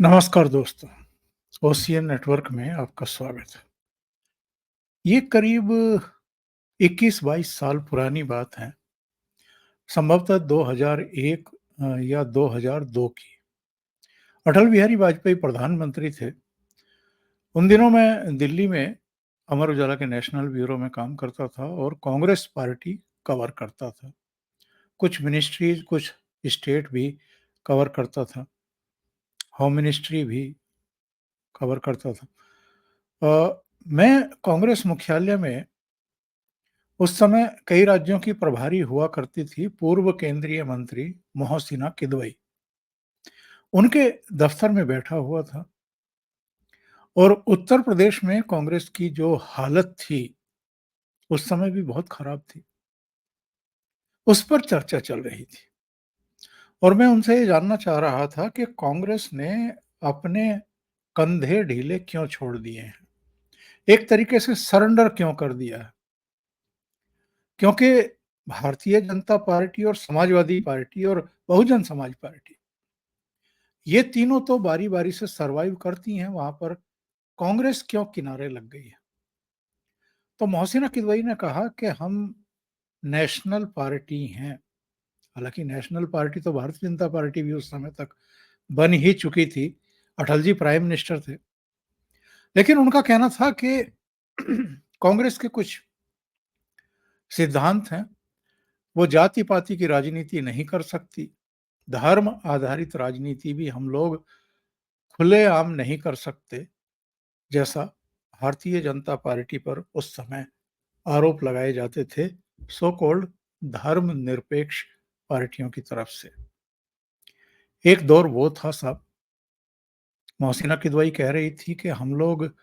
नमस्कार दोस्तों, ocean network में आपका स्वागत है। ये करीब 21-22 साल पुरानी बात है, संभवतः 2001 या 2002 की। अटल बिहारी वाजपेयी प्रधानमंत्री थे। उन दिनों मैं दिल्ली में अमर उजाला के नेशनल ब्यूरो में काम करता था और कांग्रेस पार्टी कवर करता था। कुछ मिनिस्ट्रीज, कुछ स्टेट भी कवर करता था, होम मिनिस्ट्री भी कवर करता था। मैं कांग्रेस मुख्यालय में उस समय कई राज्यों की प्रभारी हुआ करती थी पूर्व केंद्रीय मंत्री मोहसिना किदवई। उनके दफ्तर में बैठा हुआ था और उत्तर प्रदेश में कांग्रेस की जो हालत थी उस समय भी बहुत खराब थी। उस पर चर्चा चल रही थी और मैं उनसे ये जानना चाह रहा था कि कांग्रेस ने अपने कंधे ढीले क्यों छोड़ दिए हैं, एक तरीके से सरेंडर क्यों कर दिया है। क्योंकि भारतीय जनता पार्टी और समाजवादी पार्टी और बहुजन समाज पार्टी, ये तीनों तो बारी-बारी से सर्वाइव करती हैं, वहाँ पर कांग्रेस क्यों किनारे लग गई है? तो मोहसिना किदवई ने कहा कि हम नेशनल पार्टी हैं। हालाँकि नेशनल पार्टी तो भारतीय जनता पार्टी भी उस समय तक बन ही चुकी थी। अटल जी प्राइम मिनिस्टर थे। लेकिन उनका कहना था कि कांग्रेस के कुछ सिद्धांत हैं, वो जाति-पाति की राजनीति नहीं कर सकती। धर्म आधारित राजनीति भी हम लोग खुलेआम नहीं कर सकते। जैसा भारतीय जनता पार्टी पर उस समय आरोप लगाए जाते थे सो कॉल्ड धर्मनिरपेक्ष पार्टियों की तरफ से। एक दौर वो था साहब, मोहसिना किदवई कह रही थी कि हम लोग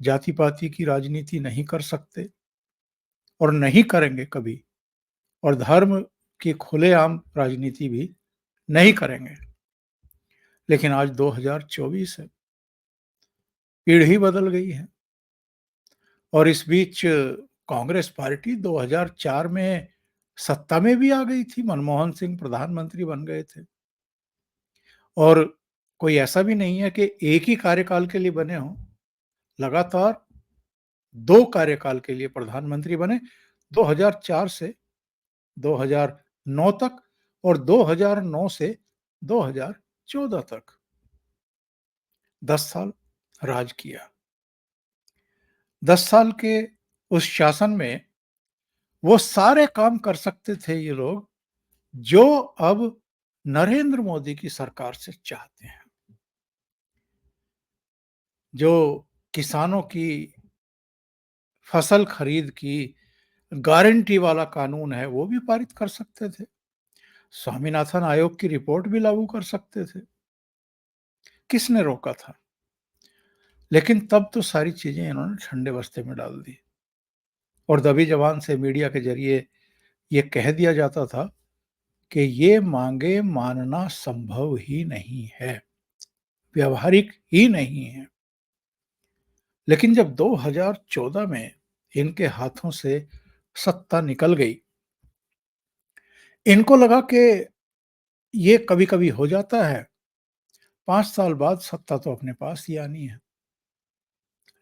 जाति-पाति की राजनीति नहीं कर सकते और नहीं करेंगे कभी, और धर्म की खुलेआम राजनीति भी नहीं करेंगे। लेकिन आज 2024 है, पीढ़ी बदल गई है और इस बीच कांग्रेस पार्टी 2004 में सत्ता में भी आ गई थी, मनमोहन सिंह प्रधानमंत्री बन गए थे। और कोई ऐसा भी नहीं है कि एक ही कार्यकाल के लिए बने हों, लगातार 2 कार्यकाल के लिए प्रधानमंत्री बने, 2004 से 2009 तक और 2009 से 2014 तक 10 साल राज किया। 10 साल के उस शासन में वो सारे काम कर सकते थे ये लोग, जो अब नरेंद्र मोदी की सरकार से चाहते हैं। जो किसानों की फसल खरीद की गारंटी वाला कानून है, वो भी पारित कर सकते थे। स्वामीनाथन आयोग की रिपोर्ट भी लागू कर सकते थे। किसने रोका था? लेकिन तब तो सारी चीजें इन्होंने ठंडे बस्ते में डाल दी और दबी जबान से मीडिया के जरिए ये कह दिया जाता था कि ये मांगे मानना संभव ही नहीं है, व्यावहारिक ही नहीं है। लेकिन जब 2014 में इनके हाथों से सत्ता निकल गई, इनको लगा कि ये कभी-कभी हो जाता है, 5 साल बाद सत्ता तो अपने पास ही आनी है।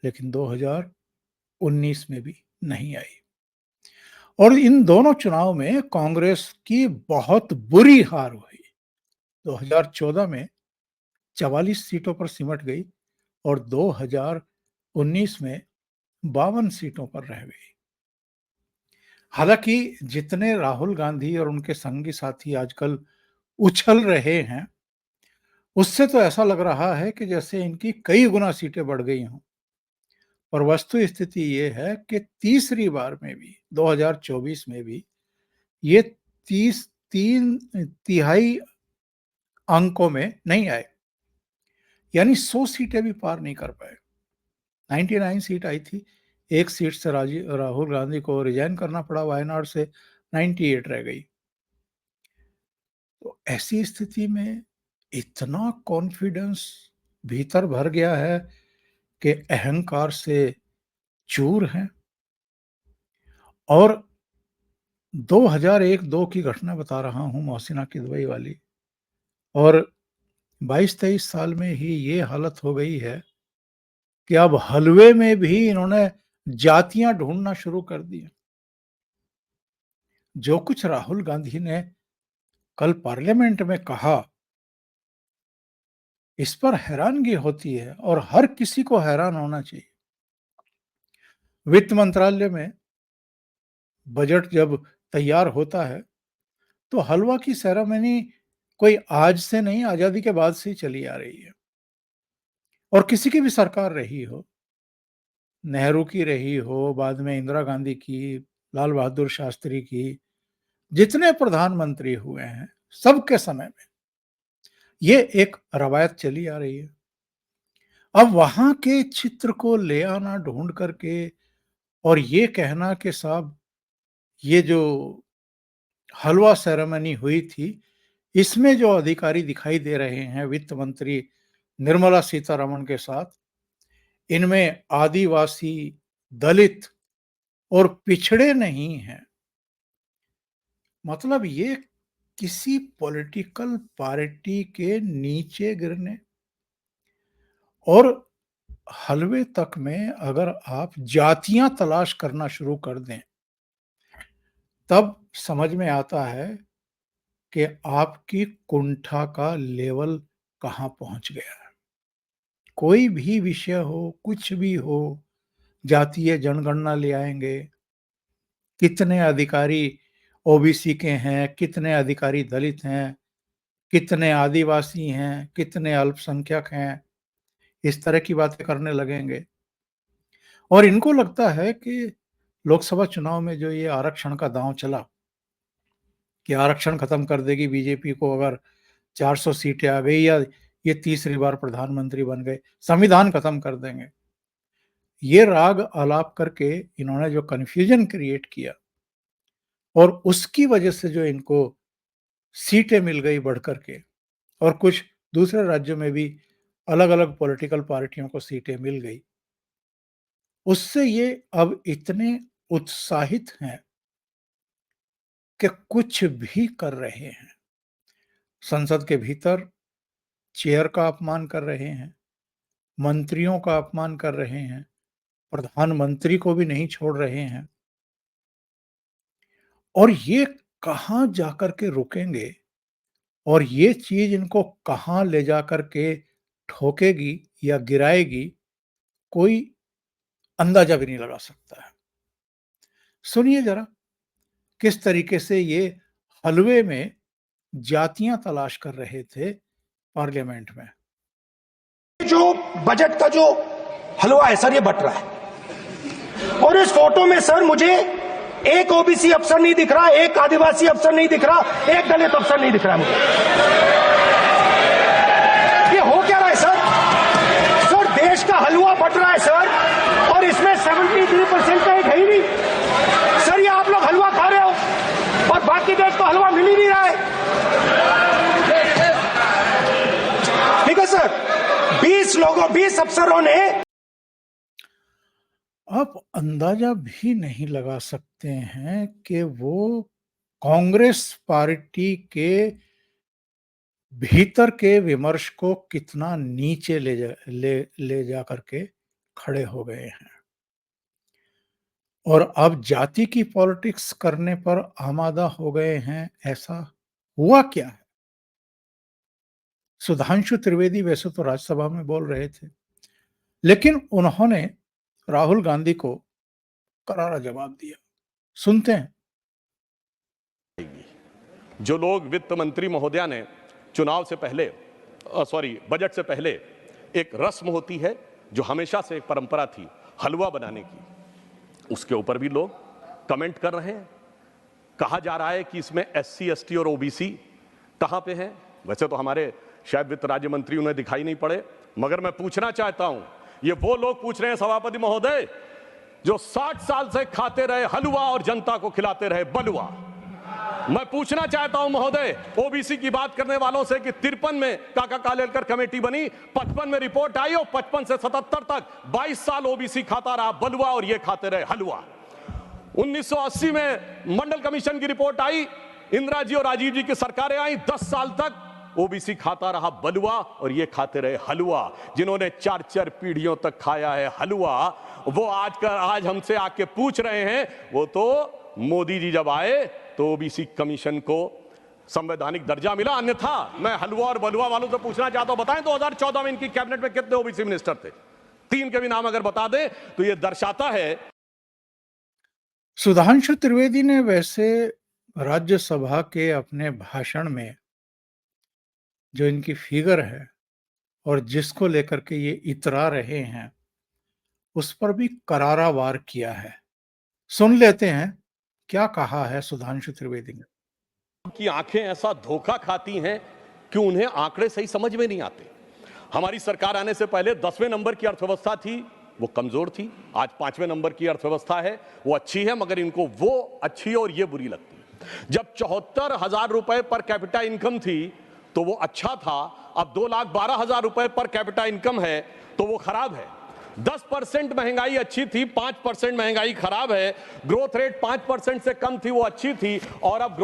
लेकिन 2019 में भी नहीं आई और इन दोनों चुनाव में कांग्रेस की बहुत बुरी हार हुई। 2014 में 44 सीटों पर सिमट गई और 2019 में 52 सीटों पर रह गई। हालांकि जितने राहुल गांधी और उनके संगी साथी आजकल उछल रहे हैं, उससे तो ऐसा लग रहा है कि जैसे इनकी कई गुना सीटें बढ़ गई हों। और वस्तु स्थिति ये है कि तीसरी बार में भी 2024 में भी ये 3 तिहाई अंकों में नहीं आए, यानी 100 सीटें भी पार नहीं कर पाए। 99 सीट आई थी, एक सीट से राहुल गांधी को रिजाइन करना पड़ा वायनाड से, 98 रह गई। तो ऐसी स्थिति में इतना कॉन्फिडेंस भीतर भर गया है कि अहंकार से चूर हैं। और 2001-2 की घटना बता रहा हूँ, मोहसिना किदवई वाली। और 22-23 साल में ही ये हालत हो गई है कि अब हलवे में भी इन्होंने जातियां ढूंढना शुरू कर दी। जो कुछ राहुल गांधी ने कल पार्लियामेंट में कहा, इस पर हैरानगी होती है और हर किसी को हैरान होना चाहिए। वित्त मंत्रालय में बजट जब तैयार होता है तो हलवा की सेरेमनी कोई आज से नहीं, आजादी के बाद से ही चली आ रही है। और किसी की भी सरकार रही हो, नेहरू की रही हो, बाद में इंदिरा गांधी की, लाल बहादुर शास्त्री की, जितने प्रधानमंत्री हुए हैं, सबके समय में ये एक रवायत चली आ रही है। अब वहां के चित्र को ले आना ढूंढ करके और ये कहना कि साहब ये जो हलवा सेरेमनी हुई थी, इसमें जो अधिकारी दिखाई दे रहे हैं वित्त मंत्री निर्मला सीतारमण के साथ, इनमें आदिवासी, दलित और पिछड़े नहीं हैं। मतलब ये किसी पॉलिटिकल पार्टी के नीचे गिरने और हलवे तक में अगर आप जातियां तलाश करना शुरू कर दें, तब समझ में आता है कि आपकी कुंठा का लेवल कहां पहुंच गया है। कोई भी विषय हो, कुछ भी हो, जातीय जनगणना ले आएंगे, कितने अधिकारी ओबीसी के हैं, कितने अधिकारी दलित हैं, कितने आदिवासी हैं, कितने अल्पसंख्यक हैं, इस तरह की बातें करने लगेंगे। और इनको लगता है कि लोकसभा चुनाव में जो ये आरक्षण का दांव चला कि आरक्षण खत्म कर देगी बीजेपी को अगर 400 सीटें आ गई या ये तीसरी बार प्रधानमंत्री बन गए, संविधान खत्म कर देंगे। ये राग आलाप करके इन्होंने जो कन्फ्यूजन क्रिएट किया और उसकी वजह से जो इनको सीटें मिल गई बढ़ करके, और कुछ दूसरे राज्यों में भी अलग-अलग पॉलिटिकल पार्टियों को सीटें मिल गई, उससे ये अब इतने उत्साहित हैं कि कुछ भी कर रहे हैं। संसद के भीतर चेयर का अपमान कर रहे हैं, मंत्रियों का अपमान कर रहे हैं, प्रधानमंत्री को भी नहीं छोड़ रहे हैं। और ये कहां जाकर के रुकेंगे और ये चीज इनको कहां ले जाकर के ठोकेगी या गिराएगी, कोई अंदाजा भी नहीं लगा सकता है। सुनिए जरा किस तरीके से ये हलवे में जातियां तलाश कर रहे थे पार्लियामेंट में। जो बजट का जो हलवा है सर, ये बट रहा है और इस फोटो में सर मुझे एक ओबीसी अफसर नहीं दिख रहा, एक आदिवासी अफसर नहीं दिख रहा, एक दलित अफसर नहीं दिख रहा मुझे। ये हो क्या रहा है सर? सर देश का हलवा बट रहा है सर और इसमें 73% का एक है ही नहीं। सर ये आप लोग हलवा खा रहे हो और बाकी देश को हलवा मिल ही नहीं रहा है। ठीक है सर, 20 अफसरों ने। आप अंदाजा भी नहीं लगा सकते हैं कि वो कांग्रेस पार्टी के भीतर के विमर्श को कितना नीचे ले जा करके खड़े हो गए हैं और अब जाति की पॉलिटिक्स करने पर आमादा हो गए हैं। ऐसा हुआ क्या है? सुधांशु त्रिवेदी वैसे तो राज्यसभा में बोल रहे थे, लेकिन उन्होंने राहुल गांधी को करारा जवाब दिया। सुनते हैं। जो लोग वित्त मंत्री महोदया ने चुनाव से पहले बजट से पहले एक रस्म होती है जो हमेशा से एक परंपरा थी हलवा बनाने की, उसके ऊपर भी लोग कमेंट कर रहे हैं। कहा जा रहा है कि इसमें एससी, एसटी और ओबीसी कहां पे हैं। वैसे तो हमारे शायद वित्त राज्य मंत्री उन्हें दिखाई नहीं पड़े, मगर मैं पूछना चाहता हूं, ये वो लोग पूछ रहे हैं सभापति महोदय जो 60 साल से खाते रहे हलवा और जनता को खिलाते रहे बलुआ। मैं पूछना चाहता हूं महोदय ओबीसी की बात करने वालों से कि 53 में काका कालेलकर कमेटी बनी, 55 में रिपोर्ट आई और 55 से 77 तक 22 साल ओबीसी खाता रहा बलुआ और ये खाते रहे हलवा। 1980 में मंडल कमीशन की रिपोर्ट आई, इंदिरा जी और राजीव जी की सरकारें आई, 10 साल तक ओबीसी खाता रहा बलुआ और ये खाते रहे हलवा। जिन्होंने 4-4 पीढ़ियों तक खाया है हलवा, वो आज हमसे आके पूछ रहे हैं। वो तो मोदी जी जब आए तो ओबीसी कमीशन को संवैधानिक दर्जा मिला, अन्यथा मैं हलवा और बलुआ वालों से पूछना चाहता हूं, बताएं 2014 में इनकी कैबिनेट में कितने ओबीसी मिनिस्टर थे? 3 के भी नाम अगर बता दें तो ये दर्शाता है। सुधांशु त्रिवेदी ने वैसे राज्यसभा के अपने भाषण में जो इनकी फिगर है और जिसको लेकर के ये इतरा रहे हैं, उस पर भी करारा वार किया है। सुन लेते हैं क्या कहा है सुधांशु त्रिवेदी ने। की आंखें ऐसा धोखा खाती हैं कि उन्हें आंकड़े सही समझ में नहीं आते। हमारी सरकार आने से पहले 10वें नंबर की अर्थव्यवस्था थी, वो कमजोर थी। आज 5वें नंबर की अर्थव्यवस्था है, वो अच्छी है, मगर इनको वो अच्छी और ये बुरी लगती है। जब 74,000 रुपए पर कैपिटा इनकम थी तो वो अच्छा था, अब 2,12,000 रुपए पर कैपिटा इनकम है तो वो खराब है। 10% महंगाई अच्छी थी, 5% महंगाई खराब है। ग्रोथ रेट 5% से कम थी, वो अच्छी थी, और अब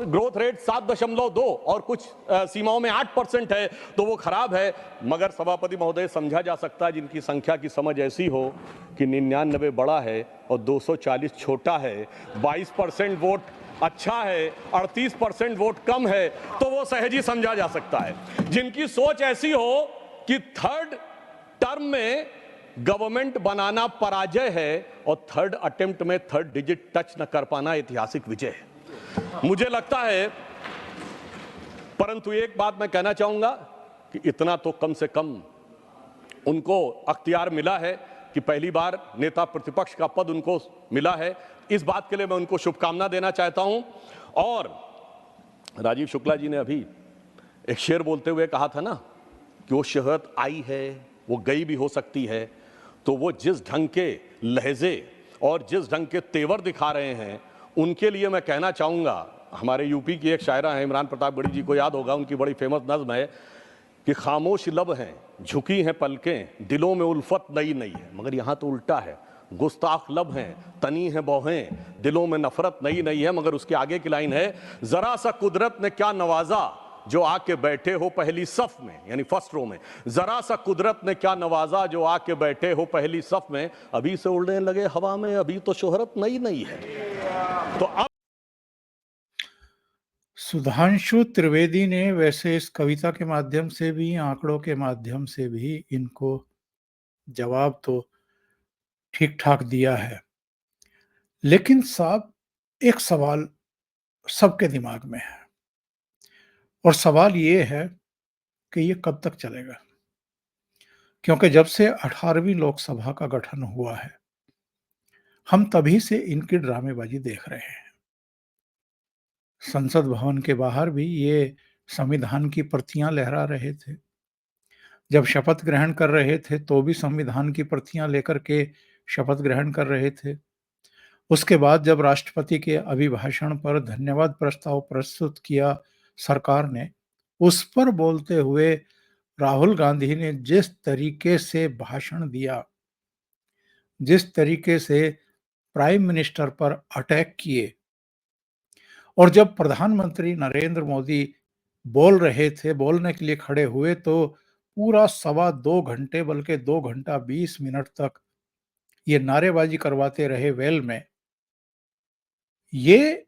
ग्रोथ रेट 7.2 और कुछ सीमाओं में 8% है तो वो खराब है। मगर सभापति महोदय, समझा जा सकता है जिनकी संख्या की समझ ऐसी हो कि 99 बड़ा है और 240 छोटा है, 22% वोट अच्छा है, 38% वोट कम है, तो वो सहज ही समझा जा सकता है। जिनकी सोच ऐसी हो कि थर्ड टर्म में गवर्नमेंट बनाना पराजय है और थर्ड अटेम्प्ट में थर्ड डिजिट टच न कर पाना ऐतिहासिक विजय है, मुझे लगता है। परंतु एक बात मैं कहना चाहूंगा कि इतना तो कम से कम उनको अख्तियार मिला है कि पहली बार नेता प्रतिपक्ष का पद उनको मिला है। इस बात के लिए मैं उनको शुभकामना देना चाहता हूं। और राजीव शुक्ला जी ने अभी एक शेर बोलते हुए कहा था ना कि वो शोहरत आई है, वो गई भी हो सकती है। तो वो जिस ढंग के लहजे और जिस ढंग के तेवर दिखा रहे हैं, उनके लिए मैं कहना चाहूंगा, हमारे यूपी की एक शायरा है, इमरान प्रताप गढ़ी जी को याद होगा, उनकी बड़ी फेमस नज्म है कि खामोश लब हैं, झुकी हैं पलकें, दिलों में उल्फत नई नई है। मगर यहाँ तो उल्टा है, गुस्ताख लब हैं, तनी है बौहें, दिलों में नफरत नई नई है। मगर उसके आगे की लाइन है, जरा सा कुदरत ने क्या नवाजा जो आके बैठे हो पहली सफ में, यानी फर्स्ट रो में। जरा सा कुदरत ने क्या नवाजा जो आके बैठे हो पहली सफ में, अभी से उड़ने लगे हवा में, अभी तो शोहरत नई नई है। तो अब सुधांशु त्रिवेदी ने वैसे इस कविता के माध्यम से भी, आंकड़ों के माध्यम से भी इनको जवाब तो ठीक ठाक दिया है। लेकिन साहब, एक सवाल सबके दिमाग में है, और सवाल ये है कि ये कब तक चलेगा? क्योंकि जब से 18वीं लोकसभा का गठन हुआ है, हम तभी से इनकी ड्रामेबाजी देख रहे हैं। संसद भवन के बाहर भी ये संविधान की प्रतियां लहरा रहे थे। जब शपथ ग्रहण कर रहे थे तो भी संविधान की प्रतियां लेकर के शपथ ग्रहण कर रहे थे। उसके बाद जब राष्ट्रपति के अभिभाषण पर धन्यवाद प्रस्ताव प्रस्तुत किया सरकार ने, उस पर बोलते हुए राहुल गांधी ने जिस तरीके से भाषण दिया, जिस तरीके से प्राइम मिनिस्टर पर अटैक किए, और जब प्रधानमंत्री नरेंद्र मोदी बोल रहे थे, बोलने के लिए खड़े हुए, तो पूरा 2.25 घंटे, बल्कि 2 घंटा 20 मिनट तक ये नारेबाजी करवाते रहे वेल में। ये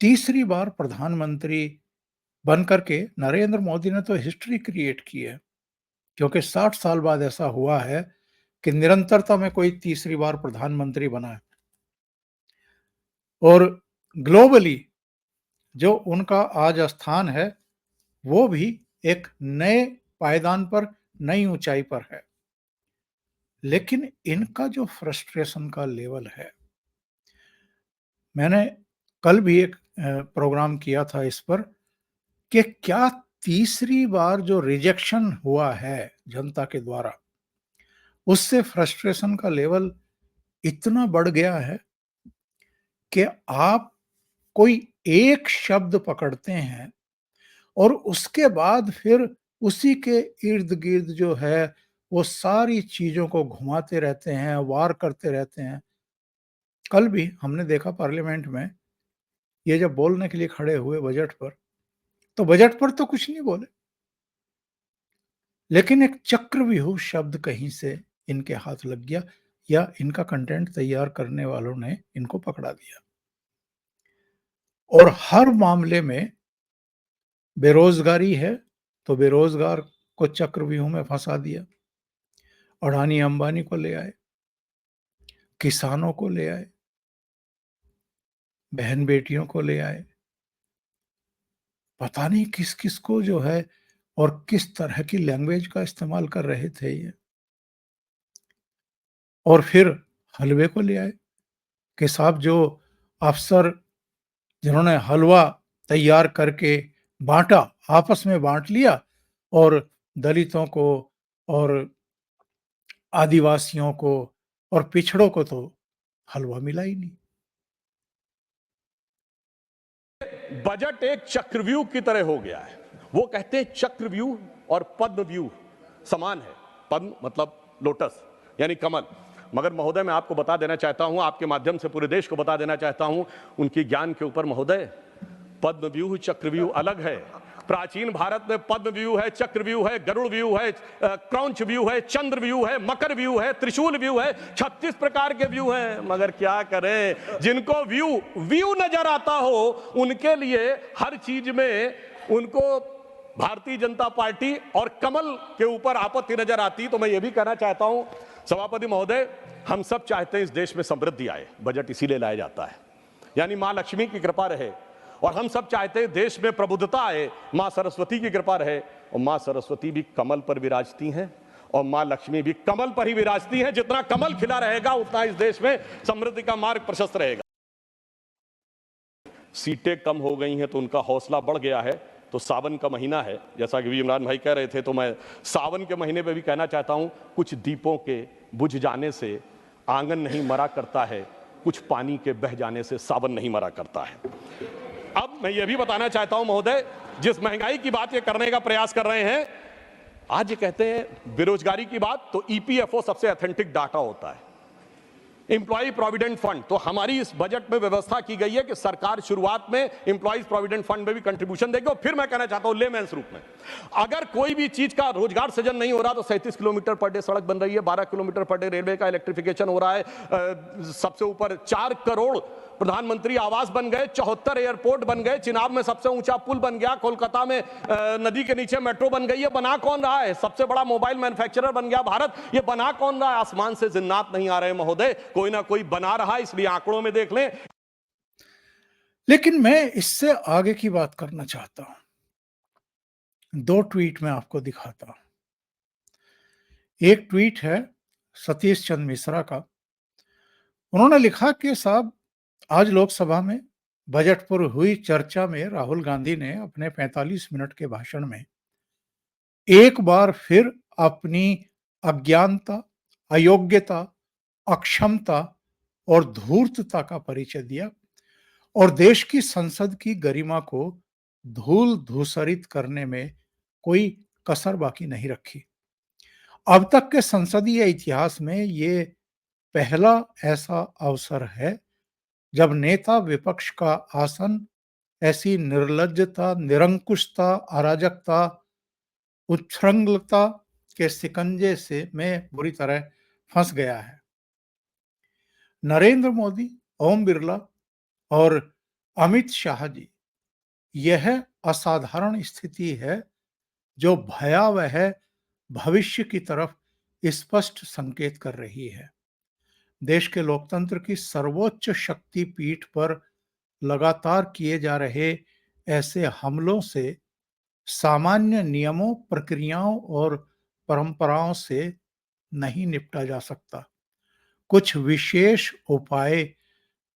तीसरी बार प्रधानमंत्री बनकर के नरेंद्र मोदी ने तो हिस्ट्री क्रिएट की है, क्योंकि 60 साल बाद ऐसा हुआ है कि निरंतरता में कोई तीसरी बार प्रधानमंत्री बना है। और ग्लोबली जो उनका आज स्थान है, वो भी एक नए पायदान पर, नई ऊंचाई पर है। लेकिन इनका जो फ्रस्ट्रेशन का लेवल है, मैंने कल भी एक प्रोग्राम किया था इस पर, कि क्या तीसरी बार जो रिजेक्शन हुआ है जनता के द्वारा, उससे फ्रस्ट्रेशन का लेवल इतना बढ़ गया है कि आप कोई एक शब्द पकड़ते हैं और उसके बाद फिर उसी के इर्द गिर्द जो है वो सारी चीजों को घुमाते रहते हैं, वार करते रहते हैं। कल भी हमने देखा पार्लियामेंट में, ये जब बोलने के लिए खड़े हुए बजट पर, तो बजट पर तो कुछ नहीं बोले, लेकिन एक चक्रव्यूह शब्द कहीं से इनके हाथ लग गया या इनका कंटेंट तैयार करने वालों ने इनको पकड़ा दिया और हर मामले में बेरोजगारी है तो बेरोजगार को चक्रव्यूह में फंसा दिया। अडानी अंबानी को ले आए, किसानों को ले आए, बहन बेटियों को ले आए, पता नहीं किस किस को जो है और किस तरह की लैंग्वेज का इस्तेमाल कर रहे थे ये। और फिर हलवे को ले आए कि साहब जो अफसर जिन्होंने हलवा तैयार करके बांटा, आपस में बांट लिया और दलितों को और आदिवासियों को और पिछड़ों को तो हलवा मिला ही नहीं। बजट एक चक्रव्यूह की तरह हो गया है। वो कहते हैं चक्रव्यूह और पद्मव्यूह समान है। पद्म मतलब लोटस यानी कमल। मगर महोदय मैं आपको बता देना चाहता हूं, आपके माध्यम से पूरे देश को बता देना चाहता हूं, उनकी ज्ञान के ऊपर महोदय, पद्मव्यूह चक्रव्यूह अलग है। प्राचीन भारत में पद्मव्यूह है, चक्रव्यूह है, गरुड़ व्यूह है, क्रौंच व्यूह है, चंद्र व्यूह है, मकर व्यूह है, त्रिशूल व्यूह है, 36 प्रकार के व्यूह हैं। मगर क्या करें, जिनको व्यू नजर आता हो उनके लिए हर चीज में उनको भारतीय जनता पार्टी और कमल के ऊपर आपत्ति नजर आती। तो मैं ये भी कहना चाहता हूं सभापति महोदय, हम सब चाहते हैं इस देश में समृद्धि आए, बजट इसीलिए लाया जाता है, यानी मां लक्ष्मी की कृपा रहे। और हम सब चाहते हैं देश में प्रबुद्धता आए, मां सरस्वती की कृपा रहे। और मां सरस्वती भी कमल पर विराजती हैं और मां लक्ष्मी भी कमल पर ही विराजती हैं। जितना कमल खिला रहेगा उतना इस देश में समृद्धि का मार्ग प्रशस्त रहेगा। सीटें कम हो गई हैं तो उनका हौसला बढ़ गया है। तो सावन का महीना है, जैसा कि भी इमरान भाई कह रहे थे, तो मैं सावन के महीने पे भी कहना चाहता हूं, कुछ दीपों के बुझ जाने से आंगन नहीं मरा करता है, कुछ पानी के बह जाने से सावन नहीं मरा करता है। अब मैं ये भी बताना चाहता हूं महोदय, जिस महंगाई की बात ये करने का प्रयास कर रहे हैं, आज ये कहते हैं बेरोजगारी की बात, तो ईपीएफओ सबसे ऑथेंटिक डाटा होता है, एम्प्लॉय प्रोविडेंट फंड। तो हमारी इस बजट में व्यवस्था की गई है कि सरकार शुरुआत में एम्प्लॉयज प्रोविडेंट फंड में भी कंट्रीब्यूशन देगी। और फिर मैं कहना चाहता हूं लेमेंस रूप में, अगर कोई भी चीज का रोजगार सृजन नहीं हो रहा तो 37 किलोमीटर पर डे सड़क बन रही है, 12 किलोमीटर पर डे रेलवे का इलेक्ट्रिफिकेशन हो रहा है, सबसे ऊपर 4 करोड़ प्रधानमंत्री आवास बन गए, 74 एयरपोर्ट बन गए, चिनाब में सबसे ऊंचा पुल बन गया, कोलकाता में नदी के नीचे मेट्रो बन गई है। बना कौन रहा है? सबसे बड़ा मोबाइल मैन्युफैक्चरर बन गया भारत। ये बना कौन रहा है? आसमान से जिन्नात नहीं आ रहे महोदय, कोई ना कोई बना रहा है, इसलिए आंकड़ों में देख लें। लेकिन मैं इससे आगे की बात करना चाहता हूं। 2 ट्वीट में आपको दिखाता हूं। एक ट्वीट है सतीश चंद्र मिश्रा का। उन्होंने लिखा कि साहब, आज लोकसभा में बजट पर हुई चर्चा में राहुल गांधी ने अपने 45 मिनट के भाषण में एक बार फिर अपनी अज्ञानता, अयोग्यता, अक्षमता और धूर्तता का परिचय दिया और देश की संसद की गरिमा को धूल धूसरित करने में कोई कसर बाकी नहीं रखी। अब तक के संसदीय इतिहास में ये पहला ऐसा अवसर है जब नेता विपक्ष का आसन ऐसी निर्लज्जता, निरंकुशता, अराजकता, उच्छृंखलता के शिकंजे से में बुरी तरह फंस गया है। नरेंद्र मोदी, ओम बिरला और अमित शाह जी, यह असाधारण स्थिति है जो भयावह भविष्य की तरफ स्पष्ट संकेत कर रही है। देश के लोकतंत्र की सर्वोच्च शक्ति पीठ पर लगातार किए जा रहे ऐसे हमलों से सामान्य नियमों, प्रक्रियाओं और परंपराओं से नहीं निपटा जा सकता। कुछ विशेष उपाय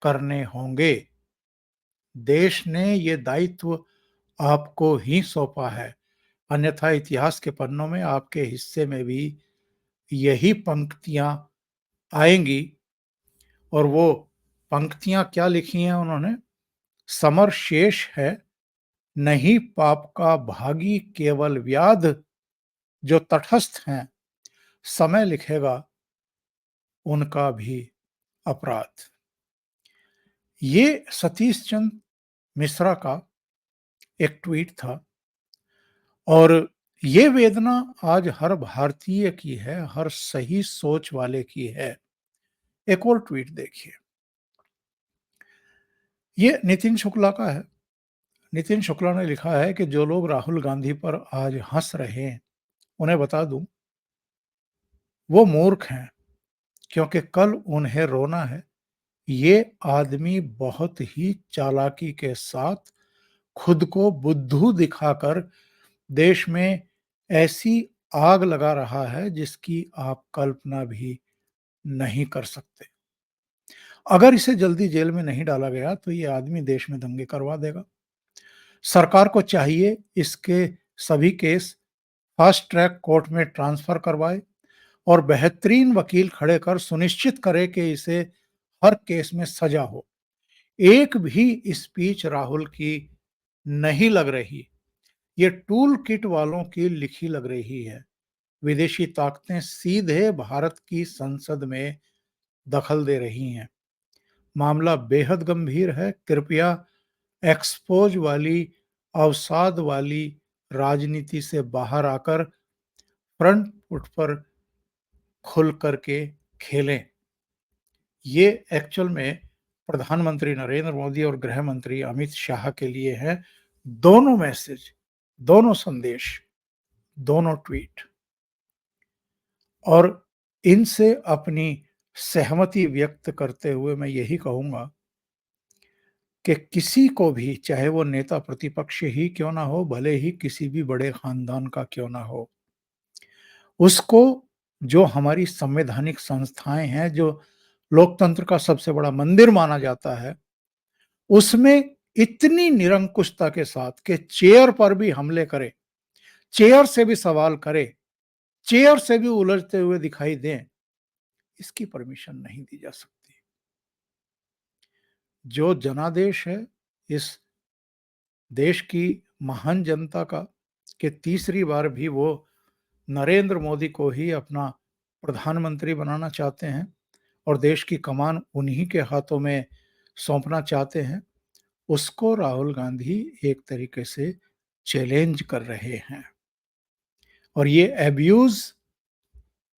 करने होंगे। देश ने ये दायित्व आपको ही सौंपा है, अन्यथा इतिहास के पन्नों में आपके हिस्से में भी यही पंक्तियां आएंगी। और वो पंक्तियां क्या लिखी हैं उन्होंने? समर शेष है, नहीं पाप का भागी केवल व्याध, जो तटस्थ हैं समय लिखेगा उनका भी अपराध। ये सतीश चंद्र मिश्रा का एक ट्वीट था और ये वेदना आज हर भारतीय की है, हर सही सोच वाले की है। एक और ट्वीट देखिए। ये नितिन शुक्ला का है। नितिन शुक्ला ने लिखा है कि जो लोग राहुल गांधी पर आज हंस रहे हैं, उन्हें बता दूं, वो मूर्ख हैं, क्योंकि कल उन्हें रोना है। ये आदमी बहुत ही चालाकी के साथ खुद को बुद्धू दिखाकर देश में ऐसी आग लगा रहा है जिसकी आप कल्पना भी नहीं कर सकते। अगर इसे जल्दी जेल में नहीं डाला गया तो ये आदमी देश में दंगे करवा देगा। सरकार को चाहिए इसके सभी केस फास्ट ट्रैक कोर्ट में ट्रांसफर करवाए और बेहतरीन वकील खड़े कर सुनिश्चित करे कि इसे हर केस में सजा हो। एक भी स्पीच राहुल की नहीं लग रही, ये टूल किट वालों की लिखी लग रही है। विदेशी ताकतें सीधे भारत की संसद में दखल दे रही हैं। मामला बेहद गंभीर है। कृपया एक्सपोज वाली, अवसाद वाली राजनीति से बाहर आकर फ्रंट फुट पर खुल करके खेलें। ये एक्चुअल में प्रधानमंत्री नरेंद्र मोदी और गृह मंत्री अमित शाह के लिए है। दोनों मैसेज, दोनों संदेश, दोनों ट्वीट। और इनसे अपनी सहमति व्यक्त करते हुए मैं यही कहूंगा कि किसी को भी, चाहे वो नेता प्रतिपक्ष ही क्यों ना हो, भले ही किसी भी बड़े खानदान का क्यों ना हो, उसको जो हमारी संवैधानिक संस्थाएं हैं, जो लोकतंत्र का सबसे बड़ा मंदिर माना जाता है, उसमें इतनी निरंकुशता के साथ कि चेयर पर भी हमले करे, चेयर से भी सवाल करे, चेयर से भी उलझते हुए दिखाई दें, इसकी परमिशन नहीं दी जा सकती। जो जनादेश है इस देश की महान जनता का, कि तीसरी बार भी वो नरेंद्र मोदी को ही अपना प्रधानमंत्री बनाना चाहते हैं और देश की कमान उन्हीं के हाथों में सौंपना चाहते हैं, उसको राहुल गांधी एक तरीके से चैलेंज कर रहे हैं। और ये अब्यूज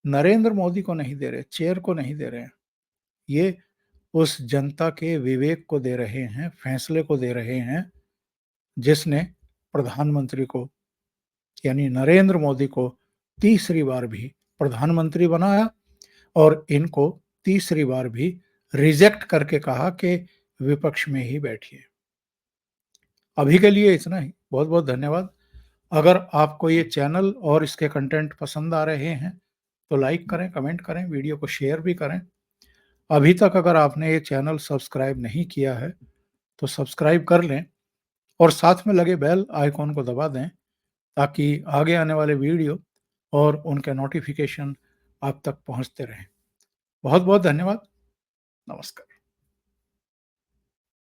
नरेंद्र मोदी को नहीं दे रहे, चेयर को नहीं दे रहे हैं, ये उस जनता के विवेक को दे रहे हैं, फैसले को दे रहे हैं, जिसने प्रधानमंत्री को, यानी नरेंद्र मोदी को तीसरी बार भी प्रधानमंत्री बनाया और इनको तीसरी बार भी रिजेक्ट करके कहा कि विपक्ष में ही बैठिए। अभी के लिए इतना ही। बहुत बहुत धन्यवाद। अगर आपको ये चैनल और इसके कंटेंट पसंद आ रहे हैं तो लाइक करें, कमेंट करें, वीडियो को शेयर भी करें। अभी तक अगर आपने ये चैनल सब्सक्राइब नहीं किया है तो सब्सक्राइब कर लें और साथ में लगे बेल आइकॉन को दबा दें, ताकि आगे आने वाले वीडियो और उनके नोटिफिकेशन आप तक पहुंचते रहें। बहुत बहुत धन्यवाद। नमस्कार।